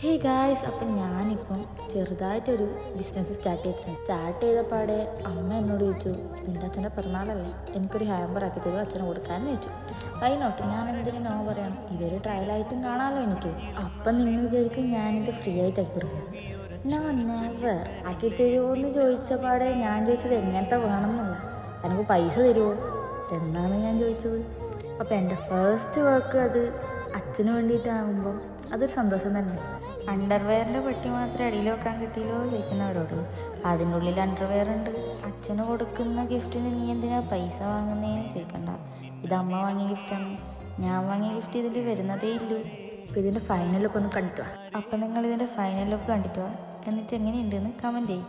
Hey guys, അപ്പം ഞാനിപ്പം ചെറുതായിട്ടൊരു ബിസിനസ് സ്റ്റാർട്ട് ചെയ്തപ്പാടെ അമ്മ എന്നോട് ചോദിച്ചു, നിൻ്റെ അച്ഛൻ്റെ പിറന്നാളല്ലേ, എനിക്കൊരു ഹാമ്പർ ആക്കി തരുമോ അച്ഛന് കൊടുക്കാമെന്ന് ചോദിച്ചു. അതിനോട്ട് ഞാൻ എന്തിനു നോ പറയണം, ഇതൊരു ട്രയലായിട്ടും കാണാമല്ലോ എനിക്ക്. അപ്പം നിങ്ങൾ വിചാരിക്കും ഞാനിത് ഫ്രീ ആയിട്ട് ആക്കി കൊടുക്കും. No, never. ആക്കി തരുമോ എന്ന് ചോദിച്ചപാടെ ഞാൻ ചോദിച്ചത് എങ്ങനത്തെ വേണമെന്നല്ല, എനിക്ക് പൈസ തരുമോ എന്നാണ് ഞാൻ ചോദിച്ചത്. അപ്പം എൻ്റെ ഫസ്റ്റ് വർക്ക് അത് അച്ഛന് വേണ്ടിയിട്ടാകുമ്പോൾ അതൊരു സന്തോഷം തന്നെ. അണ്ടർവെയറിൻ്റെ പെട്ടി മാത്രമേ അടിയിൽ വെക്കാൻ കിട്ടിയല്ലോ ചോദിക്കുന്നവരോട്, അതിൻ്റെ ഉള്ളിൽ അണ്ടർവെയർ ഉണ്ട്. അച്ഛന് കൊടുക്കുന്ന ഗിഫ്റ്റിന് നീ എന്തിനാ പൈസ വാങ്ങുന്നതെന്ന് ചോദിക്കണ്ട. ഇത് അമ്മ വാങ്ങിയ ഗിഫ്റ്റാണ്, ഞാൻ വാങ്ങിയ ഗിഫ്റ്റ് ഇതിൽ വരുന്നതേ ഇല്ലൂ. അപ്പോൾ ഇതിൻ്റെ ഫൈനൽ ലുക്ക് ഒന്ന് കണ്ടിട്ട് വാ. അപ്പം നിങ്ങൾ ഇതിൻ്റെ ഫൈനൽ ലുക്ക് കണ്ടിട്ട് വാ, എന്നിട്ട് എങ്ങനെയുണ്ടെന്ന് കമൻറ്റ് ചെയ്യും.